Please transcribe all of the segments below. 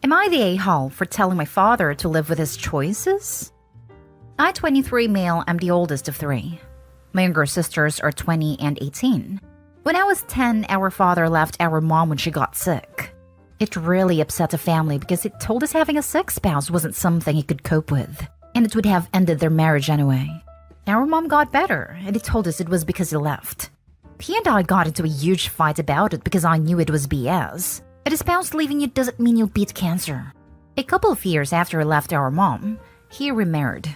Am I the a-hole for telling my father to live with his choices? I, 23 male, am the oldest of three. My younger sisters are 20 and 18. When I was 10, our father left our mom when she got sick. It really upset the family because it told us having a sick spouse wasn't something he could cope with, and it would have ended their marriage anyway. Our mom got better, and he told us it was because he left. He and I got into a huge fight about it because I knew it was BS. A spouse leaving you doesn't mean you'll beat cancer. A couple of years after he left our mom, he remarried.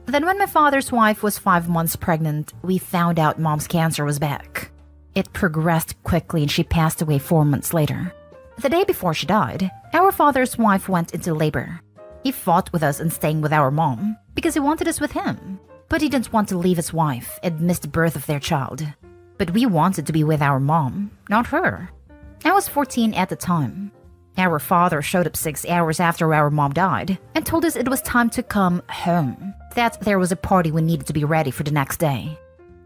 Then when my father's wife was 5 months pregnant, we found out mom's cancer was back. It progressed quickly and she passed away 4 months later. The day before she died, our father's wife went into labor. He fought with us in staying with our mom because he wanted us with him. But he didn't want to leave his wife and miss the birth of their child. But we wanted to be with our mom, not her. I was 14 at the time. Our father showed up 6 hours after our mom died and told us it was time to come home, that there was a party we needed to be ready for the next day.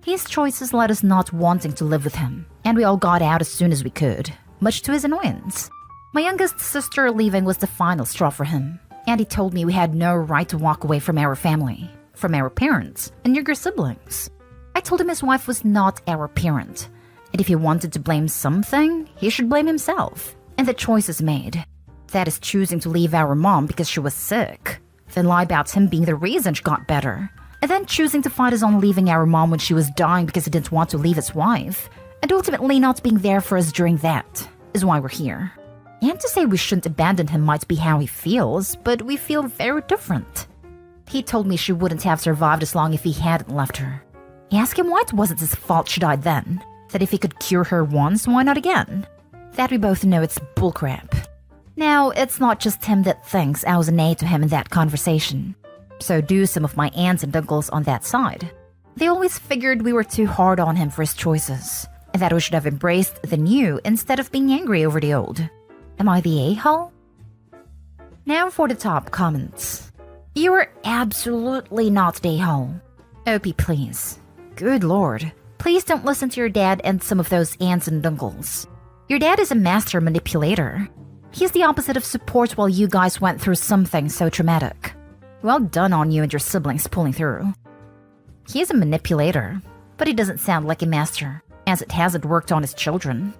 His choices led us not wanting to live with him, and we all got out as soon as we could, much to his annoyance. My youngest sister leaving was the final straw for him, and he told me we had no right to walk away from our family, from our parents and younger siblings. I told him his wife was not our parent, and if he wanted to blame something, he should blame himself. And the choices made. That is choosing to leave our mom because she was sick, then lie about him being the reason she got better, and then choosing to fight us on leaving our mom when she was dying because he didn't want to leave his wife, and ultimately not being there for us during that, is why we're here. And to say we shouldn't abandon him might be how he feels, but we feel very different. He told me she wouldn't have survived as long if he hadn't left her. I asked him why it wasn't his fault she died then, that if he could cure her once, why not again? That we both know it's bullcrap. Now, it's not just him that thinks I was an aid to him in that conversation. So do some of my aunts and uncles on that side. They always figured we were too hard on him for his choices, and that we should have embraced the new instead of being angry over the old. Am I the a-hole? Now for the top comments. You are absolutely not the a-hole. OP, please. Good lord. Please don't listen to your dad and some of those aunts and uncles. Your dad is a master manipulator. He's the opposite of support while you guys went through something so traumatic. Well done on you and your siblings pulling through. He is a manipulator, but he doesn't sound like a master, as it hasn't worked on his children.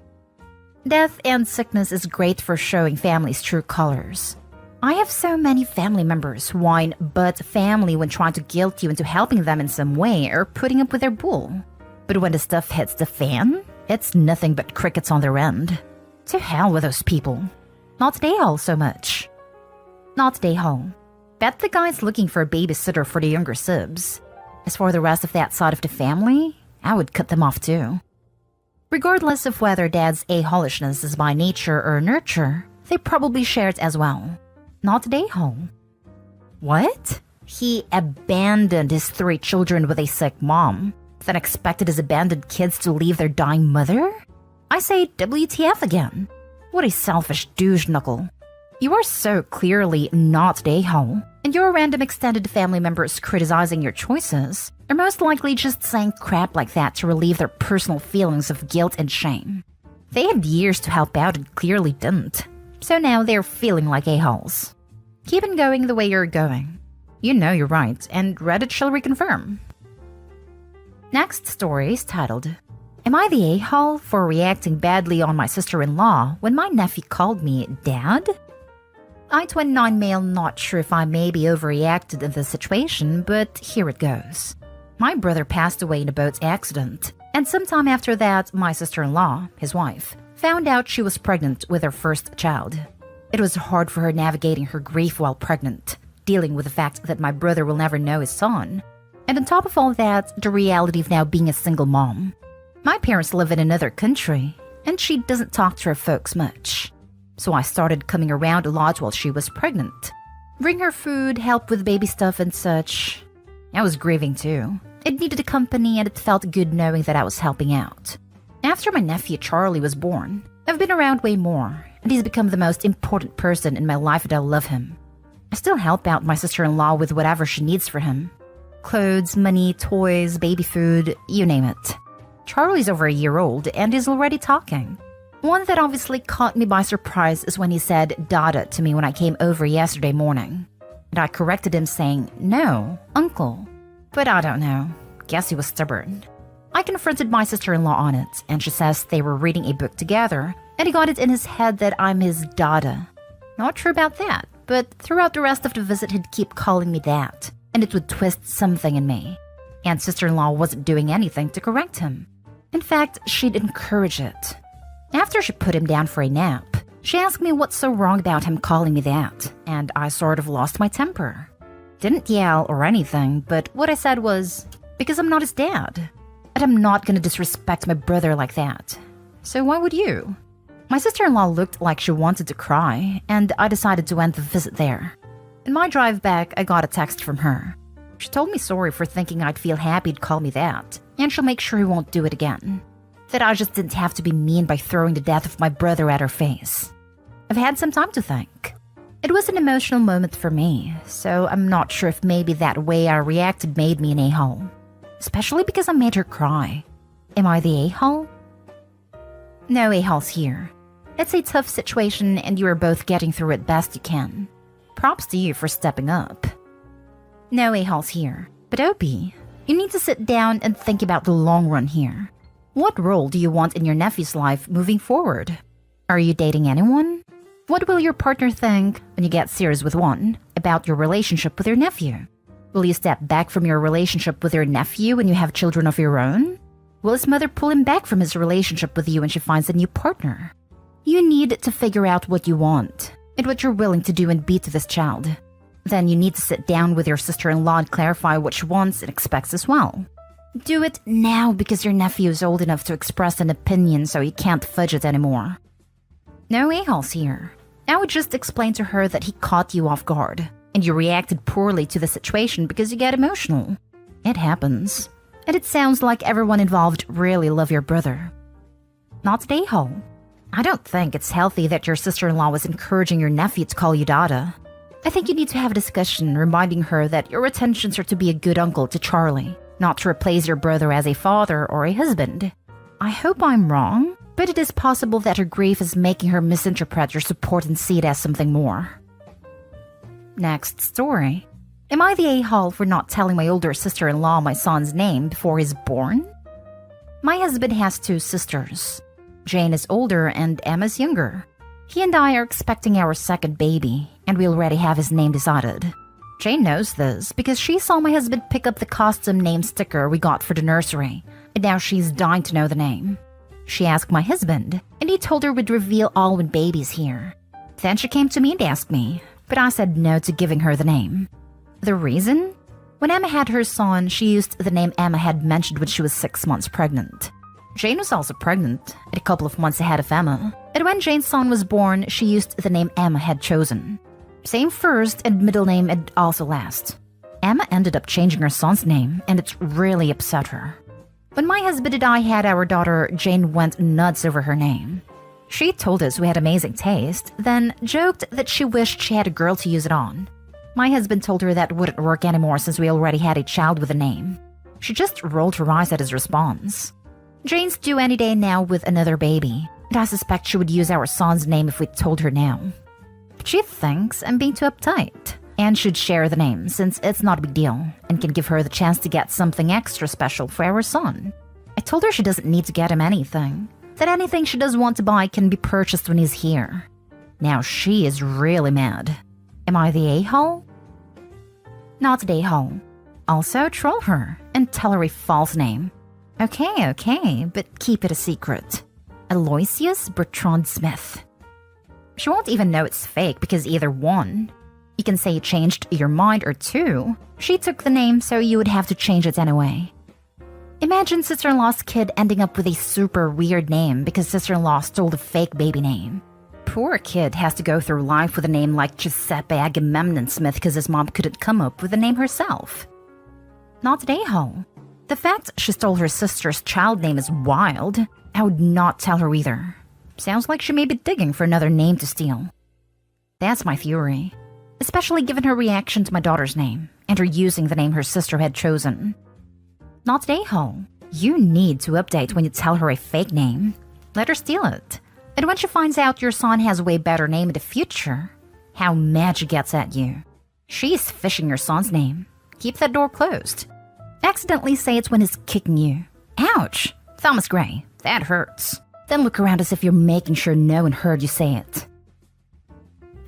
Death and sickness is great for showing families' true colors. I have so many family members who whine but family when trying to guilt you into helping them in some way or putting up with their bull. But when the stuff hits the fan, it's nothing but crickets on their end. To hell with those people. Not they all so much. Not they all. Bet the guy's looking for a babysitter for the younger sibs. As for the rest of that side of the family, I would cut them off too. Regardless of whether dad's a-holishness is by nature or nurture, they probably share it as well. Not they all. What? He abandoned his 3 children with a sick mom, then expected his abandoned kids to leave their dying mother? I say WTF again. What a selfish douche knuckle. You are so clearly not the a-hole, and your random extended family members criticizing your choices are most likely just saying crap like that to relieve their personal feelings of guilt and shame. They had years to help out and clearly didn't, so now they're feeling like a-holes. Keep on going the way you're going. You know you're right, and Reddit shall reconfirm. Next story is titled, Am I the a-hole for reacting badly on my sister-in-law when my nephew called me Dad? I, 29 male, not sure if I maybe overreacted in this situation, but here it goes. My brother passed away in a boat accident, and sometime after that, my sister-in-law, his wife, found out she was pregnant with her first child. It was hard for her navigating her grief while pregnant, dealing with the fact that my brother will never know his son. And on top of all that, the reality of now being a single mom. My parents live in another country, and she doesn't talk to her folks much. So I started coming around a lot while she was pregnant. Bring her food, help with baby stuff and such. I was grieving too. It needed a company and it felt good knowing that I was helping out. After my nephew Charlie was born, I've been around way more, and he's become the most important person in my life and I love him. I still help out my sister-in-law with whatever she needs for him. Clothes, money, toys, baby food, you name it. Charlie's over a year old and is already talking. One that obviously caught me by surprise is when he said Dada to me when I came over yesterday morning. And I corrected him saying, no, uncle. But I don't know. Guess he was stubborn. I confronted my sister-in-law on it, and she says they were reading a book together, and he got it in his head that I'm his Dada. Not sure about that, but throughout the rest of the visit he'd keep calling me that, and it would twist something in me. And sister-in-law wasn't doing anything to correct him. In fact, she'd encourage it. After she put him down for a nap, she asked me what's so wrong about him calling me that, and I sort of lost my temper. Didn't yell or anything, but what I said was, because I'm not his dad. And I'm not gonna disrespect my brother like that. So why would you? My sister-in-law looked like she wanted to cry, and I decided to end the visit there. In my drive back, I got a text from her. She told me sorry for thinking I'd feel happy to call me that, and she'll make sure he won't do it again. That I just didn't have to be mean by throwing the death of my brother at her face. I've had some time to think. It was an emotional moment for me, so I'm not sure if maybe that way I reacted made me an a-hole. Especially because I made her cry. Am I the a-hole? No a-holes here. It's a tough situation and you are both getting through it best you can. Props to you for stepping up. No a-holes here. But Opie, you need to sit down and think about the long run here. What role do you want in your nephew's life moving forward? Are you dating anyone? What will your partner think, when you get serious with one, about your relationship with your nephew? Will you step back from your relationship with your nephew when you have children of your own? Will his mother pull him back from his relationship with you when she finds a new partner? You need to figure out what you want and what you're willing to do and be to this child. Then you need to sit down with your sister-in-law and clarify what she wants and expects as well. Do it now because your nephew is old enough to express an opinion so you can't fudge it anymore. No a-holes here. I would just explain to her that he caught you off guard. And you reacted poorly to the situation because you get emotional. It happens. And it sounds like everyone involved really love your brother. Not an a-hole. I don't think it's healthy that your sister-in-law was encouraging your nephew to call you Dada. I think you need to have a discussion reminding her that your intentions are to be a good uncle to Charlie, not to replace your brother as a father or a husband. I hope I'm wrong, but it is possible that her grief is making her misinterpret your support and see it as something more. Next story. Am I the a-hole for not telling my older sister-in-law my son's name before he's born? My husband has two sisters. Jane is older and Emma's younger. He and I are expecting our second baby, and we already have his name decided. Jane knows this because she saw my husband pick up the custom name sticker we got for the nursery, and now she's dying to know the name. She asked my husband, and he told her we'd reveal all when baby's here. Then she came to me and asked me, but I said no to giving her the name. The reason? When Emma had her son, she used the name Emma had mentioned when she was 6 months pregnant. Jane was also pregnant, and a couple of months ahead of Emma, and when Jane's son was born, she used the name Emma had chosen. Same first and middle name and also last. Emma ended up changing her son's name, and it really upset her. When my husband and I had our daughter, Jane went nuts over her name. She told us we had amazing taste, then joked that she wished she had a girl to use it on. My husband told her that wouldn't work anymore since we already had a child with a name. She just rolled her eyes at his response. Jane's due any day now with another baby, and I suspect she would use our son's name if we told her now. But she thinks I'm being too uptight, and should share the name since it's not a big deal, and can give her the chance to get something extra special for our son. I told her she doesn't need to get him anything, that anything she does want to buy can be purchased when he's here. Now she is really mad. Am I the a-hole? Not the a-hole. Also troll her and tell her a false name. Okay, but keep it a secret. Aloysius Bertrand Smith. She won't even know it's fake because either one, you can say you changed your mind, or two, she took the name so you would have to change it anyway. Imagine sister-in-law's kid ending up with a super weird name because sister-in-law stole the fake baby name. Poor kid has to go through life with a name like Giuseppe Agamemnon Smith because his mom couldn't come up with the name herself. Not an a-hole. The fact she stole her sister's child name is wild. I would not tell her either. Sounds like she may be digging for another name to steal. That's my theory. Especially given her reaction to my daughter's name and her using the name her sister had chosen. Not an a-hole. You need to update when you tell her a fake name. Let her steal it. And when she finds out your son has a way better name in the future, how mad she gets at you. She's fishing your son's name. Keep that door closed. Accidentally say it's when he's kicking you. Ouch! Thomas Gray, that hurts. Then look around as if you're making sure no one heard you say it.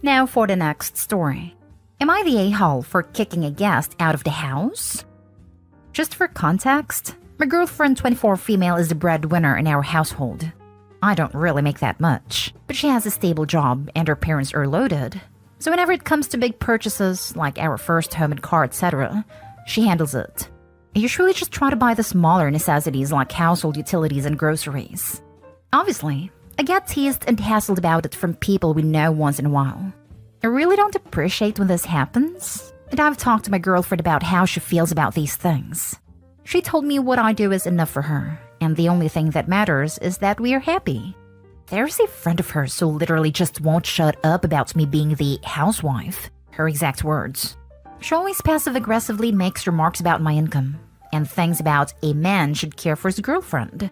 Now for the next story. Am I the a-hole for kicking a guest out of the house? Just for context, my girlfriend, 24 female, is the breadwinner in our household. I don't really make that much, but she has a stable job and her parents are loaded. So whenever it comes to big purchases, like our first home and car, etc., she handles it. I usually just try to buy the smaller necessities like household utilities and groceries. Obviously, I get teased and hassled about it from people we know once in a while. I really don't appreciate when this happens, and I've talked to my girlfriend about how she feels about these things. She told me what I do is enough for her, and the only thing that matters is that we are happy. There's a friend of hers who literally just won't shut up about me being the housewife, her exact words. She always passive-aggressively makes remarks about my income, and things about a man should care for his girlfriend.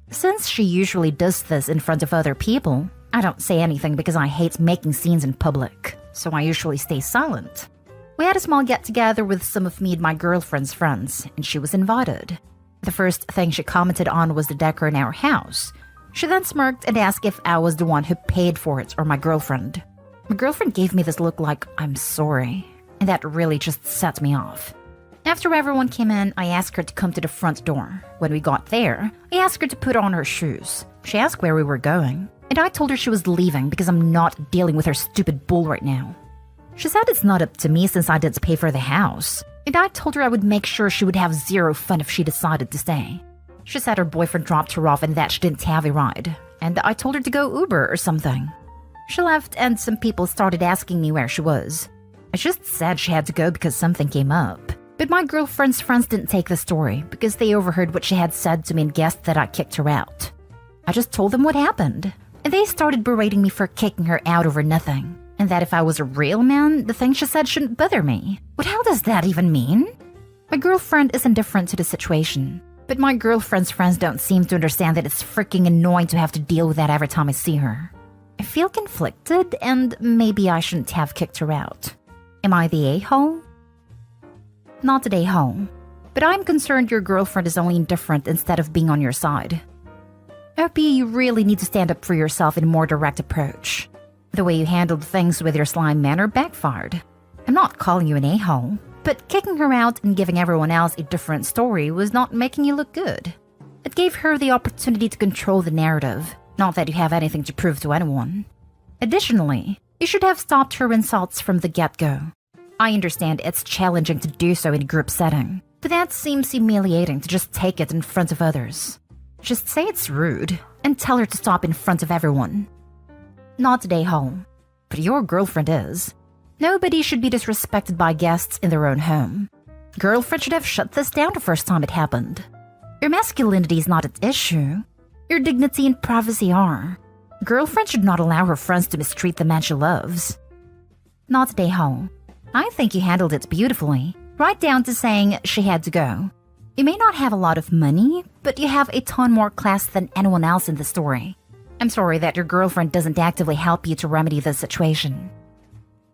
Since she usually does this in front of other people, I don't say anything because I hate making scenes in public, so I usually stay silent. We had a small get-together with some of me and my girlfriend's friends, and she was invited. The first thing she commented on was the decor in our house. She then smirked and asked if I was the one who paid for it or my girlfriend. My girlfriend gave me this look like, I'm sorry, and that really just set me off. After everyone came in, I asked her to come to the front door. When we got there, I asked her to put on her shoes. She asked where we were going, and I told her she was leaving because I'm not dealing with her stupid bull right now. She said it's not up to me since I didn't pay for the house, and I told her I would make sure she would have zero fun if she decided to stay. She said her boyfriend dropped her off and that she didn't have a ride, and I told her to go Uber or something. She left and some people started asking me where she was. I just said she had to go because something came up. But my girlfriend's friends didn't take the story because they overheard what she had said to me and guessed that I kicked her out. I just told them what happened, and they started berating me for kicking her out over nothing, and that if I was a real man, the thing she said shouldn't bother me. What hell does that even mean? My girlfriend is indifferent to the situation, but my girlfriend's friends don't seem to understand that it's freaking annoying to have to deal with that every time I see her. I feel conflicted, and maybe I shouldn't have kicked her out. Am I the a-hole? Not the a-hole, but I'm concerned your girlfriend is only indifferent instead of being on your side. OP, you really need to stand up for yourself in a more direct approach. The way you handled things with your slime manner backfired. I'm not calling you an a-hole, but kicking her out and giving everyone else a different story was not making you look good. It gave her the opportunity to control the narrative, not that you have anything to prove to anyone. Additionally, you should have stopped her insults from the get-go. I understand it's challenging to do so in a group setting, but that seems humiliating to just take it in front of others. Just say it's rude, and tell her to stop in front of everyone. Not the a-hole, but your girlfriend is. Nobody should be disrespected by guests in their own home. Girlfriend should have shut this down the first time it happened. Your masculinity is not at issue. Your dignity and privacy are. Girlfriend should not allow her friends to mistreat the man she loves. Not the a-hole. I think you handled it beautifully, right down to saying she had to go. You may not have a lot of money, but you have a ton more class than anyone else in the story. I'm sorry that your girlfriend doesn't actively help you to remedy the situation.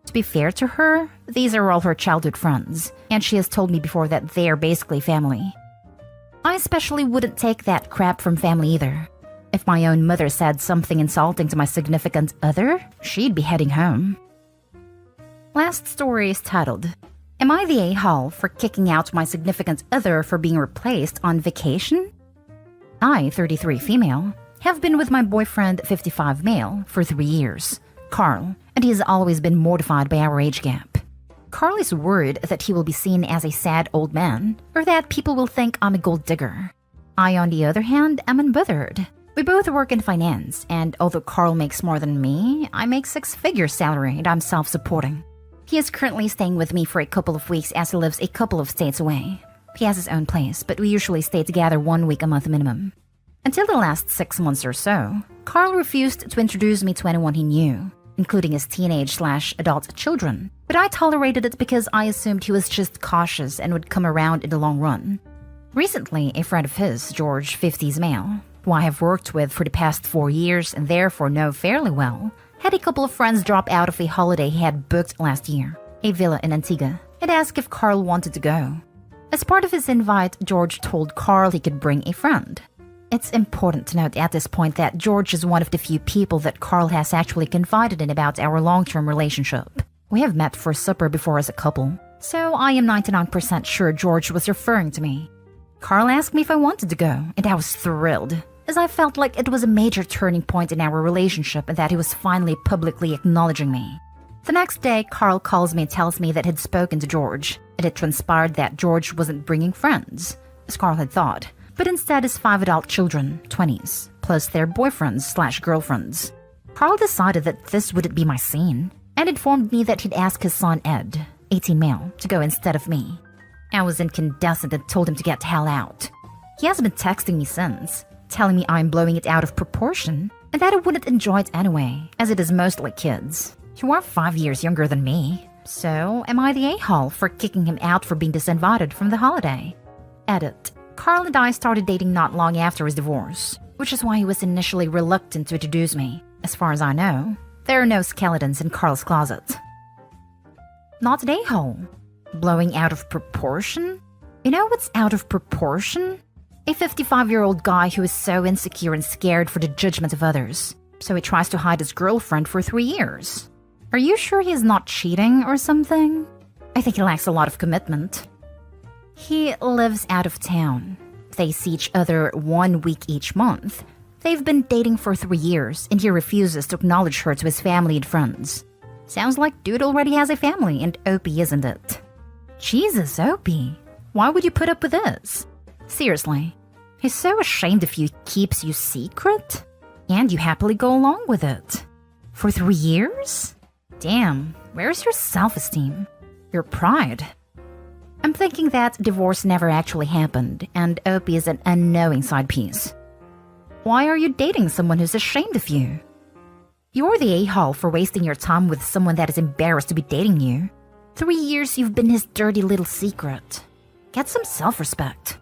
To be fair to her, these are all her childhood friends, and she has told me before that they are basically family. I especially wouldn't take that crap from family either. If my own mother said something insulting to my significant other, she'd be heading home. Last story is titled, Am I the a-hole for kicking out my significant other for being replaced on vacation? I, 33 female, have been with my boyfriend, 55 male, for 3 years, Carl, and he has always been mortified by our age gap. Carl is worried that he will be seen as a sad old man, or that people will think I'm a gold digger. I, on the other hand, am unbothered. We both work in finance, and although Carl makes more than me, I make 6-figure salary and I'm self-supporting. He is currently staying with me for a couple of weeks as he lives a couple of states away. He has his own place, but we usually stay together 1 week a month minimum. Until the last 6 months or so, Carl refused to introduce me to anyone he knew, including his teenage/adult children, but I tolerated it because I assumed he was just cautious and would come around in the long run. Recently, a friend of his, George, 50s male, who I have worked with for the past 4 years and therefore know fairly well, had a couple of friends drop out of a holiday he had booked last year, a villa in Antigua, and asked if Carl wanted to go. As part of his invite, George told Carl he could bring a friend. It's important to note at this point that George is one of the few people that Carl has actually confided in about our long-term relationship. We have met for supper before as a couple, so I am 99% sure George was referring to me. Carl asked me if I wanted to go, and I was thrilled, as I felt like it was a major turning point in our relationship and that he was finally publicly acknowledging me. The next day, Carl calls me and tells me that he'd spoken to George, and it transpired that George wasn't bringing friends, as Carl had thought, but instead his 5 adult children, 20s, plus their boyfriends/girlfriends. Carl decided that this wouldn't be my scene, and informed me that he'd ask his son Ed, 18 male, to go instead of me. I was incandescent and told him to get the hell out. He has been texting me since, telling me I'm blowing it out of proportion, and that I wouldn't enjoy it anyway, as it is mostly kids. You are 5 years younger than me, so am I the a-hole for kicking him out for being disinvited from the holiday? Edit. Carl and I started dating not long after his divorce, which is why he was initially reluctant to introduce me. As far as I know, there are no skeletons in Carl's closet. Not an a-hole. Blowing out of proportion? You know what's out of proportion? A 55-year-old guy who is so insecure and scared for the judgment of others, so he tries to hide his girlfriend for 3 years. Are you sure he is not cheating or something? I think he lacks a lot of commitment. He lives out of town. They see each other 1 week each month. They've been dating for 3 years, and he refuses to acknowledge her to his family and friends. Sounds like dude already has a family, and Opie isn't it? Jesus, Opie. Why would you put up with this? Seriously. He's so ashamed if you keeps you secret, and you happily go along with it. For 3 years? Damn, where's your self-esteem? Your pride? I'm thinking that divorce never actually happened, and Opie is an unknowing side piece. Why are you dating someone who's ashamed of you? You're the a-hole for wasting your time with someone that is embarrassed to be dating you. 3 years you've been his dirty little secret. Get some self-respect.